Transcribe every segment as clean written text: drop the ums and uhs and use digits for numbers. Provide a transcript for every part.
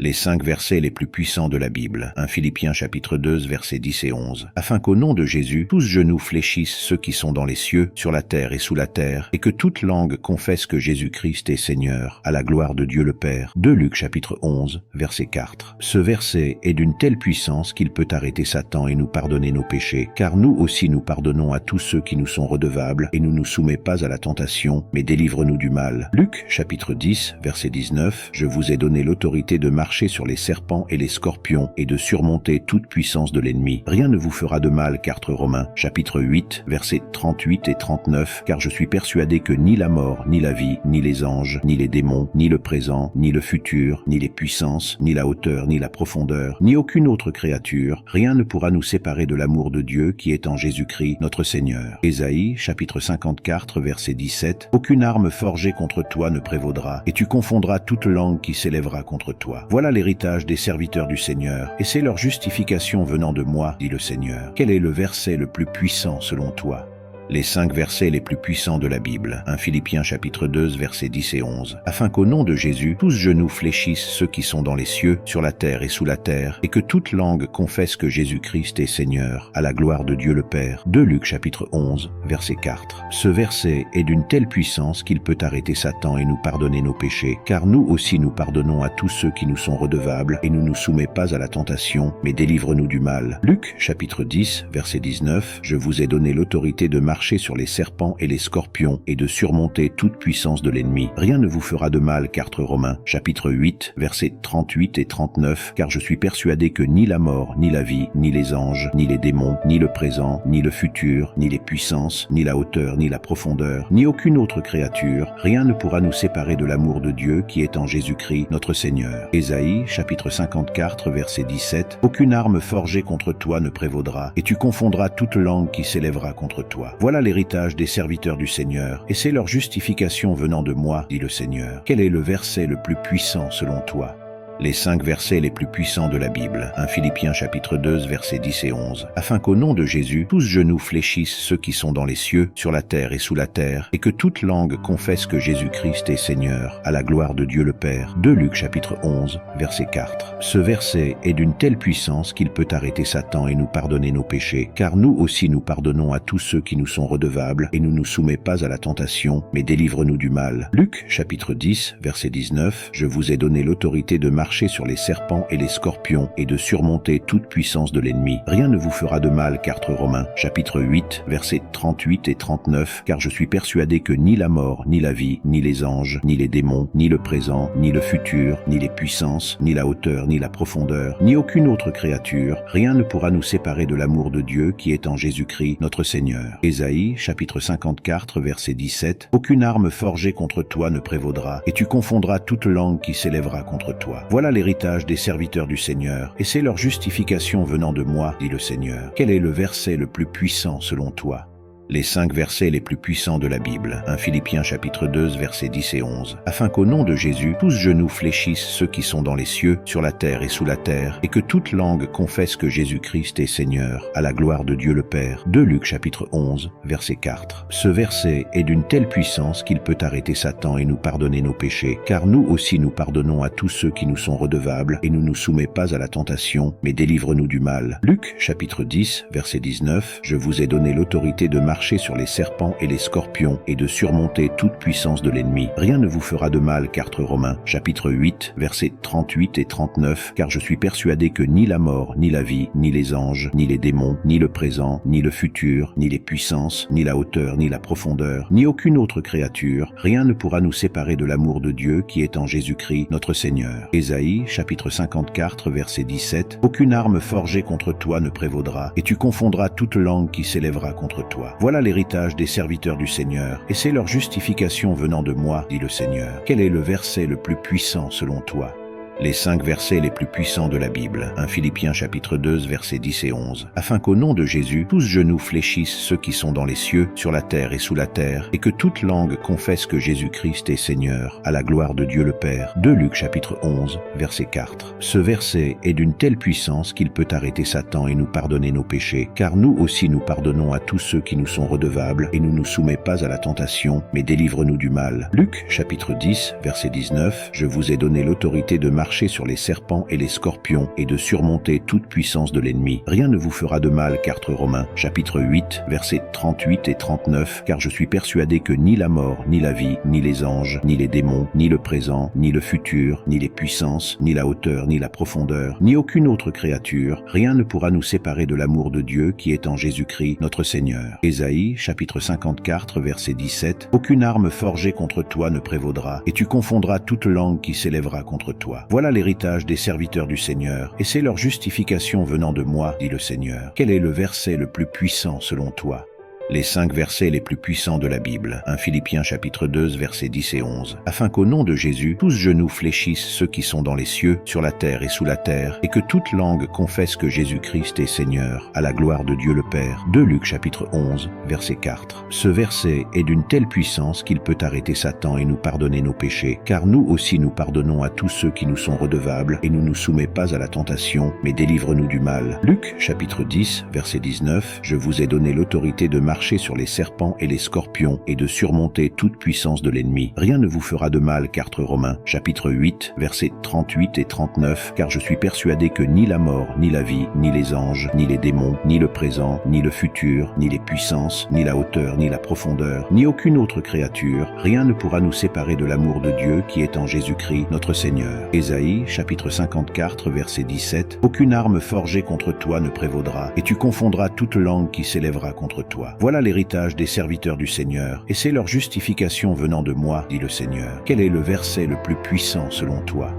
Les 5 versets les plus puissants de la Bible, 1 Philippiens chapitre 2 versets 10 et 11, afin qu'au nom de Jésus, tous genoux fléchissent ceux qui sont dans les cieux, sur la terre et sous la terre, et que toute langue confesse que Jésus-Christ est Seigneur, à la gloire de Dieu le Père. 2 Luc chapitre 11 verset 4. Ce verset est d'une telle puissance qu'il peut arrêter Satan et nous pardonner nos péchés, car nous aussi nous pardonnons à tous ceux qui nous sont redevables, et ne nous soumets pas à la tentation, mais délivre-nous du mal. Luc chapitre 10 verset 19, je vous ai donné l'autorité de marcher sur les serpents et les scorpions et de surmonter toute puissance de l'ennemi. Rien ne vous fera de mal, cartes Romains, chapitre 8, versets 38 et 39, car je suis persuadé que ni la mort, ni la vie, ni les anges, ni les démons, ni le présent, ni le futur, ni les puissances, ni la hauteur, ni la profondeur, ni aucune autre créature, rien ne pourra nous séparer de l'amour de Dieu qui est en Jésus-Christ, notre Seigneur. Ésaïe, chapitre 54, verset 17, aucune arme forgée contre toi ne prévaudra, et tu confondras toute langue qui s'élèvera contre toi. Voilà l'héritage des serviteurs du Seigneur, et c'est leur justification venant de moi, dit le Seigneur. Quel est le verset le plus puissant selon toi? Les 5 versets les plus puissants de la Bible, 1 Philippiens chapitre 2 versets 10 et 11, afin qu'au nom de Jésus, tous genoux fléchissent ceux qui sont dans les cieux, sur la terre et sous la terre, et que toute langue confesse que Jésus-Christ est Seigneur, à la gloire de Dieu le Père. 2 Luc chapitre 11 verset 4. Ce verset est d'une telle puissance qu'il peut arrêter Satan et nous pardonner nos péchés, car nous aussi nous pardonnons à tous ceux qui nous sont redevables, et ne nous soumets pas à la tentation, mais délivre-nous du mal. Luc chapitre 10 verset 19, je vous ai donné l'autorité de marcher sur les serpents et les scorpions et de surmonter toute puissance de l'ennemi. Rien ne vous fera de mal, cartes Romains, chapitre 8, versets 38 et 39, car je suis persuadé que ni la mort, ni la vie, ni les anges, ni les démons, ni le présent, ni le futur, ni les puissances, ni la hauteur, ni la profondeur, ni aucune autre créature, rien ne pourra nous séparer de l'amour de Dieu qui est en Jésus-Christ, notre Seigneur. Ésaïe, chapitre 54, verset 17, aucune arme forgée contre toi ne prévaudra, et tu confondras toute langue qui s'élèvera contre toi. Voilà l'héritage des serviteurs du Seigneur, et c'est leur justification venant de moi, dit le Seigneur. Quel est le verset le plus puissant selon toi? Les 5 versets les plus puissants de la Bible, 1 Philippiens chapitre 2 versets 10 et 11, afin qu'au nom de Jésus, tous genoux fléchissent ceux qui sont dans les cieux, sur la terre et sous la terre, et que toute langue confesse que Jésus-Christ est Seigneur, à la gloire de Dieu le Père. 2 Luc chapitre 11 verset 4. Ce verset est d'une telle puissance qu'il peut arrêter Satan et nous pardonner nos péchés, car nous aussi nous pardonnons à tous ceux qui nous sont redevables, et ne nous soumets pas à la tentation, mais délivre-nous du mal. Luc chapitre 10 verset 19, je vous ai donné l'autorité de marcher sur les serpents et les scorpions et de surmonter toute puissance de l'ennemi. Rien ne vous fera de mal, cartes Romains, chapitre 8, versets 38 et 39, car je suis persuadé que ni la mort, ni la vie, ni les anges, ni les démons, ni le présent, ni le futur, ni les puissances, ni la hauteur, ni la profondeur, ni aucune autre créature, rien ne pourra nous séparer de l'amour de Dieu qui est en Jésus-Christ, notre Seigneur. Ésaïe, chapitre 54, verset 17, aucune arme forgée contre toi ne prévaudra, et tu confondras toute langue qui s'élèvera contre toi. Voilà l'héritage des serviteurs du Seigneur, et c'est leur justification venant de moi, dit le Seigneur. Quel est le verset le plus puissant selon toi? Les 5 versets les plus puissants de la Bible, 1 Philippiens chapitre 2 versets 10 et 11, afin qu'au nom de Jésus, tous genoux fléchissent ceux qui sont dans les cieux, sur la terre et sous la terre, et que toute langue confesse que Jésus-Christ est Seigneur, à la gloire de Dieu le Père. 2 Luc chapitre 11 verset 4. Ce verset est d'une telle puissance qu'il peut arrêter Satan et nous pardonner nos péchés, car nous aussi nous pardonnons à tous ceux qui nous sont redevables, et ne nous soumets pas à la tentation, mais délivre-nous du mal. Luc chapitre 10 verset 19, je vous ai donné l'autorité de marcher sur les serpents et les scorpions et de surmonter toute puissance de l'ennemi. Rien ne vous fera de mal, cartes Romains, chapitre 8, versets 38 et 39, car je suis persuadé que ni la mort, ni la vie, ni les anges, ni les démons, ni le présent, ni le futur, ni les puissances, ni la hauteur, ni la profondeur, ni aucune autre créature, rien ne pourra nous séparer de l'amour de Dieu qui est en Jésus-Christ, notre Seigneur. Ésaïe, chapitre 54, verset 17, aucune arme forgée contre toi ne prévaudra, et tu confondras toute langue qui s'élèvera contre toi. Voilà l'héritage des serviteurs du Seigneur, et c'est leur justification venant de moi, dit le Seigneur. Quel est le verset le plus puissant selon toi? Les 5 versets les plus puissants de la Bible, 1 Philippiens chapitre 2 versets 10 et 11, afin qu'au nom de Jésus, tous genoux fléchissent ceux qui sont dans les cieux, sur la terre et sous la terre, et que toute langue confesse que Jésus-Christ est Seigneur, à la gloire de Dieu le Père. 2 Luc chapitre 11 verset 4. Ce verset est d'une telle puissance qu'il peut arrêter Satan et nous pardonner nos péchés, car nous aussi nous pardonnons à tous ceux qui nous sont redevables, et ne nous soumets pas à la tentation, mais délivre-nous du mal. Luc chapitre 10 verset 19, je vous ai donné l'autorité de marcher marcher sur les serpents et les scorpions et de surmonter toute puissance de l'ennemi. Rien ne vous fera de mal, Cartes Romains, chapitre 8, versets 38 et 39, car je suis persuadé que ni la mort, ni la vie, ni les anges, ni les démons, ni le présent, ni le futur, ni les puissances, ni la hauteur, ni la profondeur, ni aucune autre créature, rien ne pourra nous séparer de l'amour de Dieu qui est en Jésus-Christ, notre Seigneur. Ésaïe, chapitre 54, verset 17, aucune arme forgée contre toi ne prévaudra, et tu confondras toute langue qui s'élèvera contre toi. Voilà l'héritage des serviteurs du Seigneur, et c'est leur justification venant de moi, dit le Seigneur. Quel est le verset le plus puissant selon toi? Les 5 versets les plus puissants de la Bible, 1 Philippiens chapitre 2, versets 10 et 11, afin qu'au nom de Jésus, tous genoux fléchissent ceux qui sont dans les cieux, sur la terre et sous la terre, et que toute langue confesse que Jésus-Christ est Seigneur, à la gloire de Dieu le Père. 2 Luc chapitre 11, verset 4. Ce verset est d'une telle puissance qu'il peut arrêter Satan et nous pardonner nos péchés, car nous aussi nous pardonnons à tous ceux qui nous sont redevables, et ne nous soumets pas à la tentation, mais délivre-nous du mal. Luc chapitre 10, verset 19, je vous ai donné l'autorité de marcher sur les serpents et les scorpions et de surmonter toute puissance de l'ennemi. Rien ne vous fera de mal, Cartes Romains, chapitre 8, versets 38 et 39, car je suis persuadé que ni la mort, ni la vie, ni les anges, ni les démons, ni le présent, ni le futur, ni les puissances, ni la hauteur, ni la profondeur, ni aucune autre créature, rien ne pourra nous séparer de l'amour de Dieu qui est en Jésus-Christ, notre Seigneur. Ésaïe, chapitre 54, verset 17, aucune arme forgée contre toi ne prévaudra, et tu confondras toute langue qui s'élèvera contre toi. Voilà l'héritage des serviteurs du Seigneur, et c'est leur justification venant de moi, dit le Seigneur. Quel est le verset le plus puissant selon toi?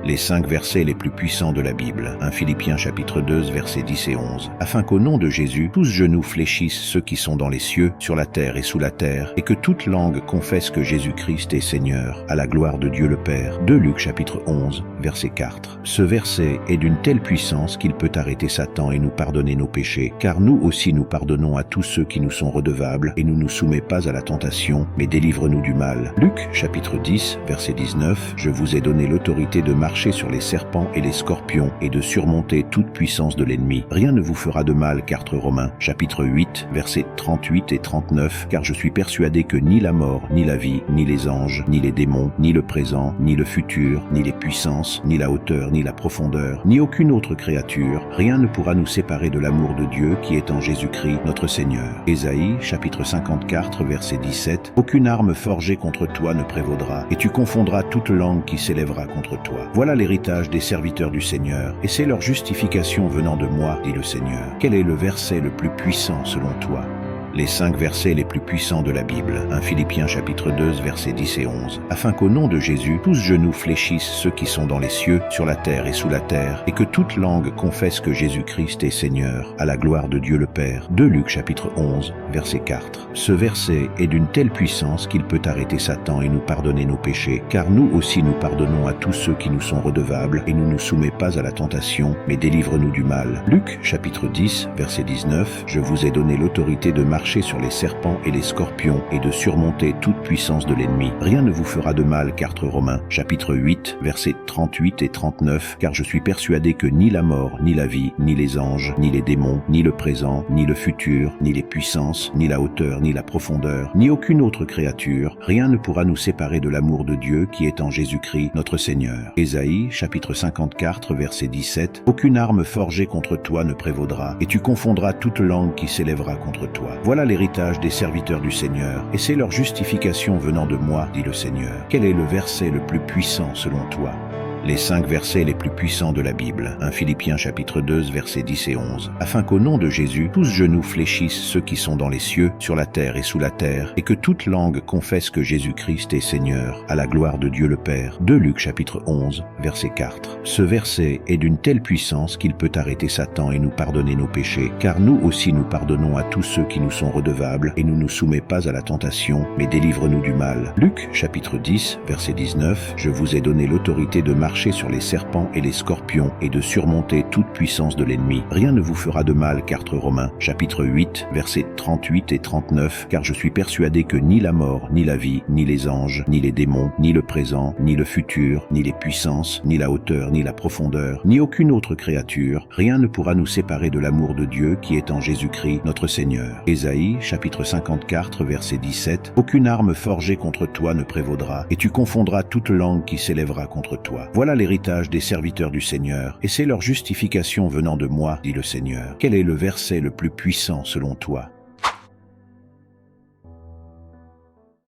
Les 5 versets les plus puissants de la Bible, 1 Philippiens chapitre 2, versets 10 et 11, afin qu'au nom de Jésus, tous genoux fléchissent ceux qui sont dans les cieux, sur la terre et sous la terre, et que toute langue confesse que Jésus-Christ est Seigneur, à la gloire de Dieu le Père. 2 Luc chapitre 11, verset 4. Ce verset est d'une telle puissance qu'il peut arrêter Satan et nous pardonner nos péchés, car nous aussi nous pardonnons à tous ceux qui nous sont redevables, et ne nous soumets pas à la tentation, mais délivre-nous du mal. Luc chapitre 10, verset 19, je vous ai donné l'autorité de marcher sur les serpents et les scorpions et de surmonter toute puissance de l'ennemi. Rien ne vous fera de mal, Cartes Romains, chapitre 8, versets 38 et 39, car je suis persuadé que ni la mort, ni la vie, ni les anges, ni les démons, ni le présent, ni le futur, ni les puissances, ni la hauteur, ni la profondeur, ni aucune autre créature, rien ne pourra nous séparer de l'amour de Dieu qui est en Jésus-Christ, notre Seigneur. Ésaïe, chapitre 54, verset 17, aucune arme forgée contre toi ne prévaudra, et tu confondras toute langue qui s'élèvera contre toi. Voilà l'héritage des serviteurs du Seigneur, et c'est leur justification venant de moi, dit le Seigneur. Quel est le verset le plus puissant selon toi? Les 5 versets les plus puissants de la Bible, 1 Philippiens chapitre 2, versets 10 et 11, afin qu'au nom de Jésus, tous genoux fléchissent ceux qui sont dans les cieux, sur la terre et sous la terre, et que toute langue confesse que Jésus-Christ est Seigneur, à la gloire de Dieu le Père. 2 Luc chapitre 11, verset 4. Ce verset est d'une telle puissance qu'il peut arrêter Satan et nous pardonner nos péchés, car nous aussi nous pardonnons à tous ceux qui nous sont redevables, et ne nous soumets pas à la tentation, mais délivre-nous du mal. Luc chapitre 10, verset 19, je vous ai donné l'autorité de marcher sur les serpents et les scorpions et de surmonter toute puissance de l'ennemi. Rien ne vous fera de mal, Cartes Romains, chapitre 8, versets 38 et 39, car je suis persuadé que ni la mort, ni la vie, ni les anges, ni les démons, ni le présent, ni le futur, ni les puissances, ni la hauteur, ni la profondeur, ni aucune autre créature, rien ne pourra nous séparer de l'amour de Dieu qui est en Jésus-Christ, notre Seigneur. Ésaïe, chapitre 54, verset 17, aucune arme forgée contre toi ne prévaudra, et tu confondras toute langue qui s'élèvera contre toi. Voilà l'héritage des serviteurs du Seigneur, et c'est leur justification venant de moi, dit le Seigneur. Quel est le verset le plus puissant selon toi? Les 5 versets les plus puissants de la Bible, 1 Philippiens chapitre 2, versets 10 et 11, afin qu'au nom de Jésus, tous genoux fléchissent ceux qui sont dans les cieux, sur la terre et sous la terre, et que toute langue confesse que Jésus-Christ est Seigneur, à la gloire de Dieu le Père. 2 Luc chapitre 11, verset 4. Ce verset est d'une telle puissance qu'il peut arrêter Satan et nous pardonner nos péchés, car nous aussi nous pardonnons à tous ceux qui nous sont redevables, et ne nous soumets pas à la tentation, mais délivre-nous du mal. Luc chapitre 10, verset 19, je vous ai donné l'autorité de marcher sur les serpents et les scorpions et de surmonter toute puissance de l'ennemi. Rien ne vous fera de mal, Cartes Romains, chapitre 8, versets 38 et 39, car je suis persuadé que ni la mort, ni la vie, ni les anges, ni les démons, ni le présent, ni le futur, ni les puissances, ni la hauteur, ni la profondeur, ni aucune autre créature, rien ne pourra nous séparer de l'amour de Dieu qui est en Jésus-Christ, notre Seigneur. Ésaïe, chapitre 54, verset 17, aucune arme forgée contre toi ne prévaudra, et tu confondras toute langue qui s'élèvera contre toi. Voilà Voilà l'héritage des serviteurs du Seigneur, et c'est leur justification venant de moi, dit le Seigneur. Quel est le verset le plus puissant selon toi?